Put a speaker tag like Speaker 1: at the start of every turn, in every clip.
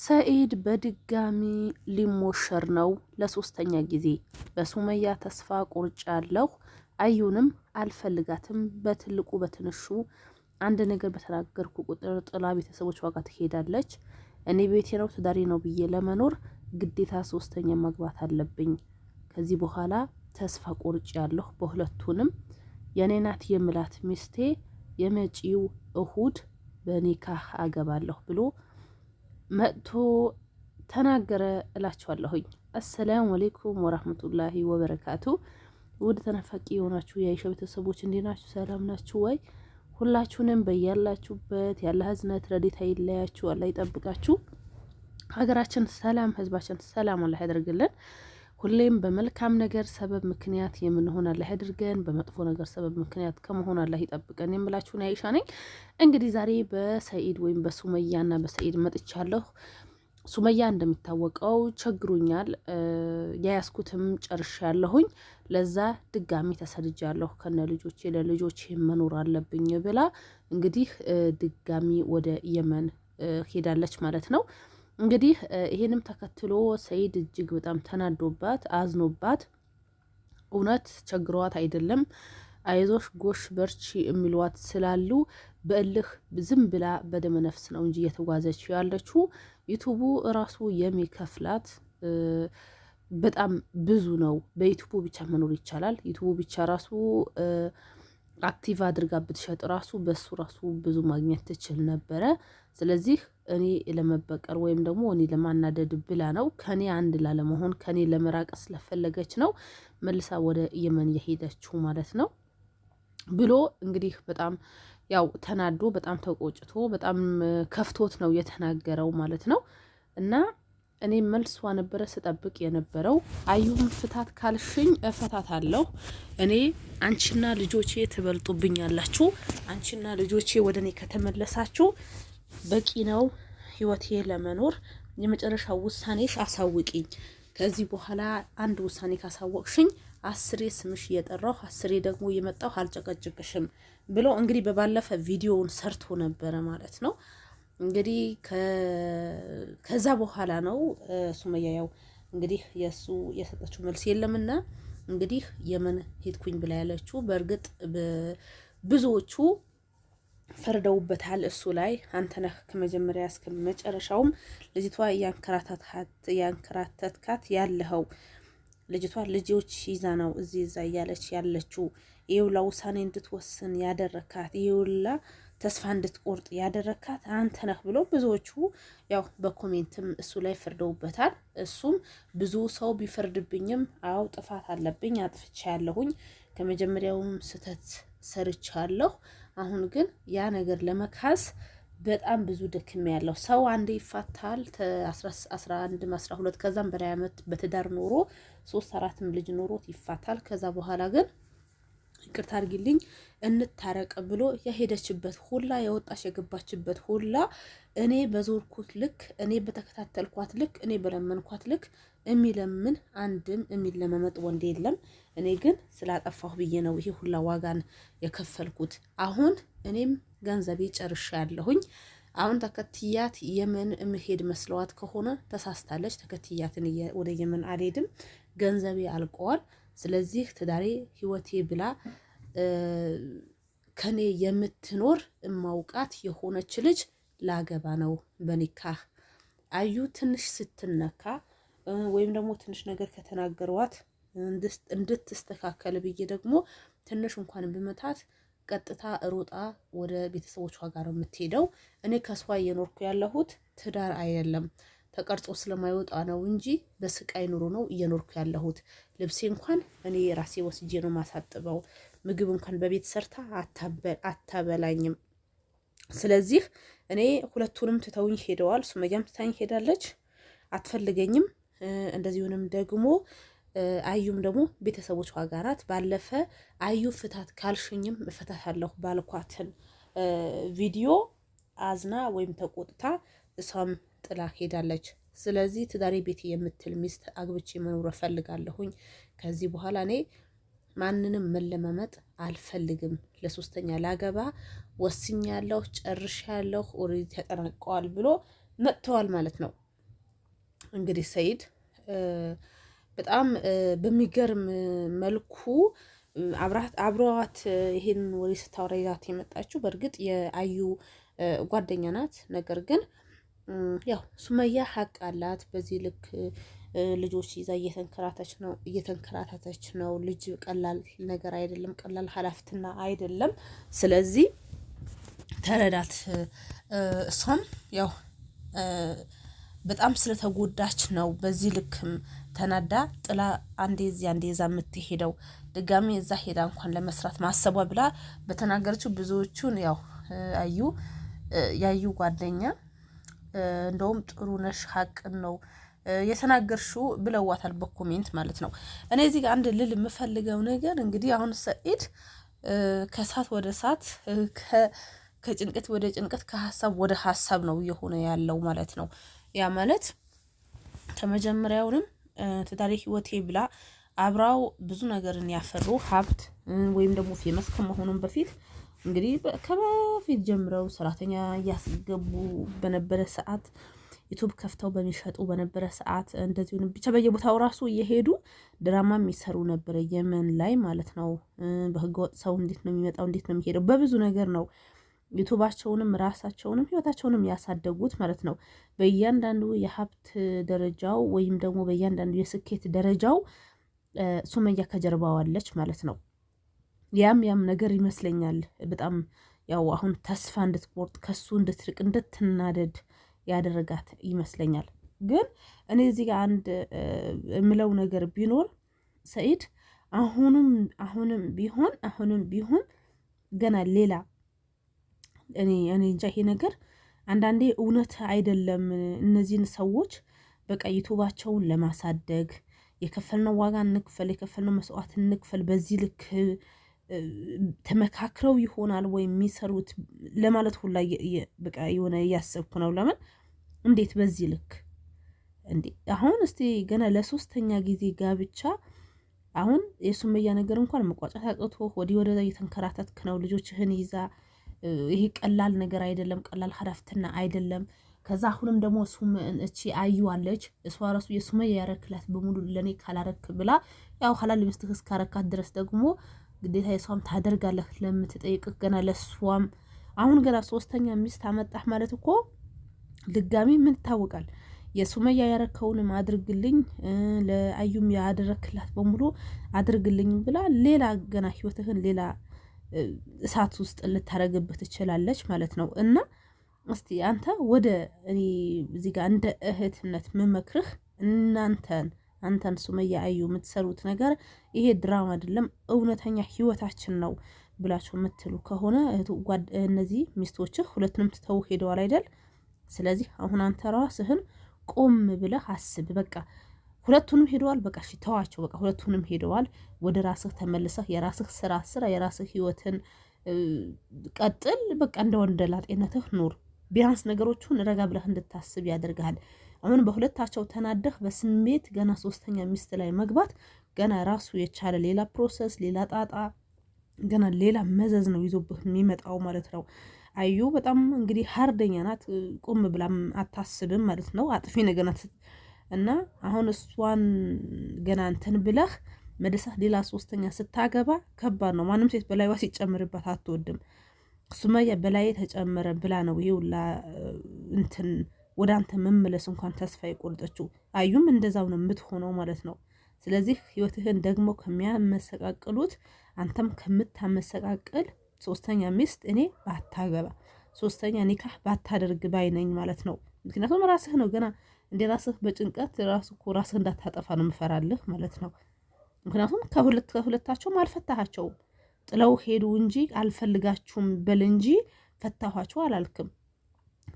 Speaker 1: ሰኢድ በድጋሚ ሊሞሸር ነው ለሶስተኛ ጊዜ። በሱመያ ተስፋ ቁርጫለሁ። አዩንም አልፈልጋትም። በትልቁ በትንሹ አንድ ነገር በተናገርኩ ቁጥር ጥላ ቤተሰቦች ዋጋ ትሄዳለች። እኔ ቤቴ ነው ትዳሬ ነው ብዬ ለመኖር ግዴታ ሶስተኛ ማግባት አለብኝ። ከዚህ በኋላ ተስፋ ቁርጫለሁ በሁለቱንም። የኔ ናት የምላት ሚስቴ የመጪው እሁድ በኒካህ አገባለሁ ብሎ መጥቶ ተናገረ እላችኋለሁኝ። አሰላሙ አለይኩም ወራህመቱላሂ ወበረካቱ። ውድ ተናፋቂ የሆናችሁ የአይሻ ቤተሰቦች እንዴት ናችሁ? ሰላም ናችሁ ወይ? ሁላችሁንም በያላችሁበት ያለ ህዝነት ረዲት አይለያችሁ፣ አላህ ይጠብቃችሁ። ሀገራችን ሰላም፣ ህዝባችን ሰላም አላህ ያደርግልን። ሁሌም በመልካም ነገር ሰበብ ምክንያት የምንሆን አላህ ያድርገን፣ በመጥፎ ነገር ሰበብ ምክንያት ከመሆን አላህ ይጠብቀን የምላችሁ ነው። አይሻ ነኝ። እንግዲህ ዛሬ በሰኢድ ወይም በሱመያና በሰኢድ መጥቻለሁ። ሱመያ እንደሚታወቀው ቸግሩኛል፣ ያያስኩትም ጨርሻለሁኝ፣ ለዛ ድጋሚ ተሰድጃለሁ ከነ ልጆቼ፣ ለልጆቼ መኖር አለብኝ ብላ እንግዲህ ድጋሚ ወደ የመን ሄዳለች ማለት ነው። እንግዲህ ይሄንም ተከትሎ ሰኢድ እጅግ በጣም ተናዶባት አዝኖባት፣ እውነት ቸግሯት አይደለም አይዞሽ ጎሽ በርቺ የሚሏት ስላሉ በእልህ ዝም ብላ በደመ ነፍስ ነው እንጂ እየተጓዘች ያለችው። ዩቱቡ ራሱ የሚከፍላት በጣም ብዙ ነው። በዩቱቡ ብቻ መኖር ይቻላል። ዩቱቡ ብቻ ራሱ አክቲቭ አድርጋ ብትሸጥ ራሱ በሱ ራሱ ብዙ ማግኘት ትችል ነበረ። ስለዚህ እኔ ለመበቀር ወይም ደግሞ እኔ ለማናደድ ብላ ነው፣ ከኔ አንድ ላለመሆን ከኔ ለመራቅ ስለፈለገች ነው መልሳ ወደ የመን የሄደችው ማለት ነው ብሎ እንግዲህ በጣም ያው ተናዶ በጣም ተቆጭቶ በጣም ከፍቶት ነው የተናገረው ማለት ነው። እና እኔ መልሷ ነበረ ስጠብቅ የነበረው። አዩም ፍታት ካልሽኝ እፈታት አለሁ። እኔ አንቺና ልጆቼ ትበልጡብኛላችሁ። አንቺና ልጆቼ ወደ እኔ ከተመለሳችሁ በቂ ነው ህይወቴ ለመኖር። የመጨረሻው ውሳኔሽ አሳውቂኝ። ከዚህ በኋላ አንድ ውሳኔ ካሳወቅሽኝ 10 ስምሽ እየጠራሁ 10 ደግሞ እየመጣሁ አልጨቀጭቅሽም ብሎ እንግዲህ በባለፈ ቪዲዮውን ሰርቶ ነበረ ማለት ነው። እንግዲህ ከዛ በኋላ ነው ሱመያ ያው እንግዲህ የሱ የሰጠችው መልስ የለምና እንግዲህ የመን ሄድኩኝ ብላ ያለችው። በእርግጥ ብዙዎቹ ፈርደውበታል እሱ ላይ። አንተ ነህ ከመጀመሪያ እስከ መጨረሻውም ልጅቷ ያንከራተትካት ያለኸው። ልጅቷ ልጆች ይዛ ነው እዚህ እዛ እያለች ያለችው። ይኸውላ ውሳኔ እንድትወስን ያደረካት፣ ይኸውላ ተስፋ እንድትቆርጥ ያደረካት አንተ ነህ ብሎ ብዙዎቹ ያው በኮሜንትም እሱ ላይ ፈርደውበታል። እሱም ብዙ ሰው ቢፈርድብኝም አው ጥፋት አለብኝ፣ አጥፍቻ ያለሁኝ ከመጀመሪያውም ስተት ሰርቻለሁ። አሁን ግን ያ ነገር ለመካስ በጣም ብዙ ደክም ያለው ሰው አንዴ ይፋታል 11 12 ከዛም በላይ አመት በትዳር ኖሮ 3-4 ልጅ ኖሮት ይፋታል። ከዛ በኋላ ግን ይቅርታ አድርጊልኝ እንታረቅ ብሎ የሄደችበት ሁላ የወጣች የገባችበት ሁላ እኔ በዞርኩት ልክ እኔ በተከታተልኳት ልክ እኔ በለመንኳት ልክ የሚለምን አንድም የሚለመመጥ ወንድ የለም። እኔ ግን ስላጠፋሁ ብዬ ነው ይሄ ሁላ ዋጋን የከፈልኩት። አሁን እኔም ገንዘቤ ጨርሻለሁኝ። አሁን ተከትያት የመን መሄድ መስለዋት ከሆነ ተሳስታለች። ተከትያትን ወደ የመን አልሄድም፣ ገንዘቤ አልቀዋል። ስለዚህ ትዳሬ ህይወቴ ብላ ከኔ የምትኖር እማውቃት የሆነች ልጅ ላገባ ነው በኒካህ። አዩ ትንሽ ስትነካ ወይም ደግሞ ትንሽ ነገር ከተናገሯት እንድትስተካከል ብዬ ደግሞ ትንሽ እንኳን ብመታት ቀጥታ ሮጣ ወደ ቤተሰቦቿ ጋር የምትሄደው። እኔ ከሷ እየኖርኩ ያለሁት ትዳር አይደለም ተቀርጾ ስለማይወጣ ነው እንጂ በስቃይ ኑሮ ነው እየኖርኩ ያለሁት። ልብሴ እንኳን እኔ ራሴ ወስጄ ነው ማሳጥበው። ምግብ እንኳን በቤት ሰርታ አታበላኝም። ስለዚህ እኔ ሁለቱንም ትተውኝ ሄደዋል። ሱመያም ትታኝ ሄዳለች፣ አትፈልገኝም። እንደዚሁንም ደግሞ አዩም ደግሞ ቤተሰቦቿ ጋር ናት። ባለፈ አዩ ፍታት ካልሽኝም እፈታታለሁ ባልኳትን ቪዲዮ አዝና ወይም ተቆጥታ እሷም ጥላ ሄዳለች። ስለዚህ ትዳሬ ቤት የምትል ሚስት አግብቼ መኖር እፈልጋለሁኝ። ከዚህ በኋላ እኔ ማንንም መለማመጥ አልፈልግም። ለሶስተኛ ላገባ ወስኛለሁ፣ ጨርሻለሁ፣ ኦሬዲ ተጠናቀዋል ብሎ መጥተዋል ማለት ነው። እንግዲህ ሰኢድ በጣም በሚገርም መልኩ አብረዋት ይሄን ወሬ ስታወራ ይዛት የመጣችው በእርግጥ የአዩ ጓደኛ ናት። ነገር ግን ያው ሱመያ ሀቅ አላት። በዚህ ልክ ልጆች ይዛ እየተንከራተተች ነው። ልጅ ቀላል ነገር አይደለም፣ ቀላል ኃላፊነት አይደለም። ስለዚህ ተረዳት። እሷም ያው በጣም ስለተጎዳች ነው በዚህ ልክም ተናዳ ጥላ አንዴ እዚህ አንዴ እዛ የምትሄደው። ድጋሚ እዛ ሄዳ እንኳን ለመስራት ማሰቧ ብላ በተናገረችው ብዙዎቹን ያው ያዩ ጓደኛ እንደውም ጥሩ ነሽ ሀቅን ነው የተናገርሽው ብለዋታል፣ በኮሜንት ማለት ነው። እኔ እዚህ ጋር አንድ ልል የምፈልገው ነገር እንግዲህ አሁን ሰኢድ ከእሳት ወደ እሳት ከጭንቀት ወደ ጭንቀት ከሀሳብ ወደ ሀሳብ ነው እየሆነ ያለው ማለት ነው። ያ ማለት ከመጀመሪያውንም ትዳሬ ህይወቴ ብላ አብራው ብዙ ነገርን ያፈሩ ሀብት ወይም ደግሞ ፌመስ ከመሆኑም በፊት እንግዲህ ከበፊት ጀምረው ሰራተኛ እያስገቡ በነበረ ሰዓት ዩቱብ ከፍተው በሚሸጡ በነበረ ሰዓት እንደዚሁም ብቻ በየቦታው ራሱ እየሄዱ ድራማ የሚሰሩ ነበረ፣ የመን ላይ ማለት ነው። በህገወጥ ሰው እንዴት ነው የሚመጣው፣ እንዴት ነው የሚሄደው፣ በብዙ ነገር ነው ዩቱባቸውንም ራሳቸውንም ህይወታቸውንም ያሳደጉት ማለት ነው። በእያንዳንዱ የሀብት ደረጃው ወይም ደግሞ በእያንዳንዱ የስኬት ደረጃው ሱመያ ከጀርባዋለች ማለት ነው። ያም ነገር ይመስለኛል በጣም ያው አሁን ተስፋ እንድትቆርጥ ከሱ እንድትርቅ እንድትናደድ ያደረጋት ይመስለኛል። ግን እኔ እዚህ ጋር አንድ የምለው ነገር ቢኖር ሰኢድ አሁንም ቢሆን ገና ሌላ እኔ እንጃ ይሄ ነገር አንዳንዴ እውነት አይደለም። እነዚህን ሰዎች በቃ ዩቱባቸውን ለማሳደግ የከፈልነው ዋጋ እንክፈል፣ የከፈልነው መስዋዕት እንክፈል፣ በዚህ ልክ ተመካክረው ይሆናል ወይ የሚሰሩት ለማለት ሁላ በቃ የሆነ እያሰብኩ ነው። ለምን እንዴት በዚህ ልክ እንዴ? አሁን እስቲ ገና ለሶስተኛ ጊዜ ጋብቻ አሁን የሱመያ ነገር እንኳን መቋጫት አቅቶ ወደዛ እየተንከራተትክ ነው ልጆችህን ይዛ። ይሄ ቀላል ነገር አይደለም፣ ቀላል ኃላፊነት አይደለም። ከዛ አሁንም ደግሞ እቺ አዩ አለች። እሷ ራሱ የሱመያ ያረክላት በሙሉ ለኔ ካላረክ ብላ ያው ሐላል ልብስትህ እስካረካት ድረስ ደግሞ ግዴታ የሷም ታደርጋለህ ለምትጠይቅህ ገና ለሷም አሁን ገና ሶስተኛ ሚስት አመጣህ ማለት እኮ ድጋሚ ምን ይታወቃል? የሱመያ ያረከውንም አድርግልኝ ለአዩም ያደረክላት በሙሉ አድርግልኝ ብላ ሌላ ገና ህይወትህን ሌላ እሳት ውስጥ ልታረግብህ ትችላለች ማለት ነው። እና እስቲ አንተ ወደ እኔ እዚህ ጋር እንደ እህትነት ምመክርህ አንተን ሱመያ አዩ የምትሰሩት ነገር ይሄ ድራማ አይደለም፣ እውነተኛ ህይወታችን ነው ብላችሁ የምትሉ ከሆነ እነዚህ ሚስቶችህ ሁለቱንም ትተው ሄደዋል አይደል? ስለዚህ አሁን አንተ ራስህን ቆም ብለህ አስብ። በቃ ሁለቱንም ሄደዋል፣ በቃ እሺ ተዋቸው። በቃ ሁለቱንም ሄደዋል። ወደ ራስህ ተመልሰህ የራስህ ስራ የራስህ ህይወትን ቀጥል። በቃ እንደ ወንደላጤነትህ ኑር። ቢያንስ ነገሮቹን ረጋ ብለህ እንድታስብ ያደርግሃል። አሁን በሁለታቸው ተናደህ በስሜት ገና ሶስተኛ ሚስት ላይ መግባት ገና ራሱ የቻለ ሌላ ፕሮሰስ፣ ሌላ ጣጣ፣ ገና ሌላ መዘዝ ነው ይዞብህ የሚመጣው ማለት ነው። አዩ በጣም እንግዲህ ሀርደኛ ናት። ቁም ብላም አታስብም ማለት ነው። አጥፊ ነገር ናት። እና አሁን እሷን ገና እንትን ብለህ መደሳህ ሌላ ሶስተኛ ስታገባ ከባድ ነው። ማንም ሴት በላይዋ ሲጨምርባት አትወድም። ሱመያ በላይ ተጨመረ ብላ ነው ይውላ እንትን ወደ አንተ መመለስ እንኳን ተስፋ የቆርጠችው። አዩም እንደዛው ነው የምትሆነው ማለት ነው። ስለዚህ ህይወትህን ደግሞ ከሚያመሰቃቅሉት አንተም ከምታመሰቃቅል ሶስተኛ ሚስት እኔ ባታገባ፣ ሶስተኛ ኒካህ ባታደርግ ባይነኝ ማለት ነው። ምክንያቱም ራስህ ነው ገና እንደ ራስህ በጭንቀት ራስህ እንዳታጠፋ ነው የምፈራልህ ማለት ነው። ምክንያቱም ከሁለታቸውም አልፈታሃቸውም፣ ጥለው ሄዱ እንጂ አልፈልጋችሁም በል እንጂ ፈታኋቸው አላልክም።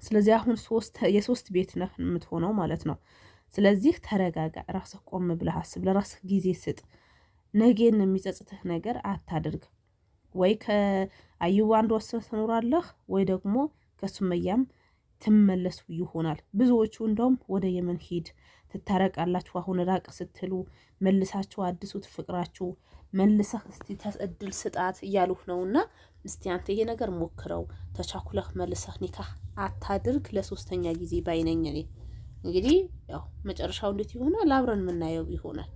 Speaker 1: ስለዚህ አሁን የሶስት ቤት ነህ የምትሆነው ማለት ነው። ስለዚህ ተረጋጋ፣ ራስህ ቆም ብለህ አስብ፣ ለራስህ ጊዜ ስጥ። ነገን የሚጸጽትህ ነገር አታድርግ። ወይ ከአዩ አንድ ወስነህ ትኖራለህ ወይ ደግሞ ከሱመያም ትመለሱ ይሆናል። ብዙዎቹ እንደውም ወደ የመን ሂድ ትታረቃላችሁ፣ አሁን ራቅ ስትሉ መልሳችሁ አድሱት ፍቅራችሁ፣ መልሰህ እስቲ እድል ስጣት እያሉህ ነውና እስቲ አንተ ይሄ ነገር ሞክረው፣ ተቻኩለህ መልሰህ ኒካህ አታድርግ ለሶስተኛ ጊዜ ባይነኝ እኔ እንግዲህ ያው መጨረሻው እንዴት ይሆናል አብረን የምናየው ይሆናል።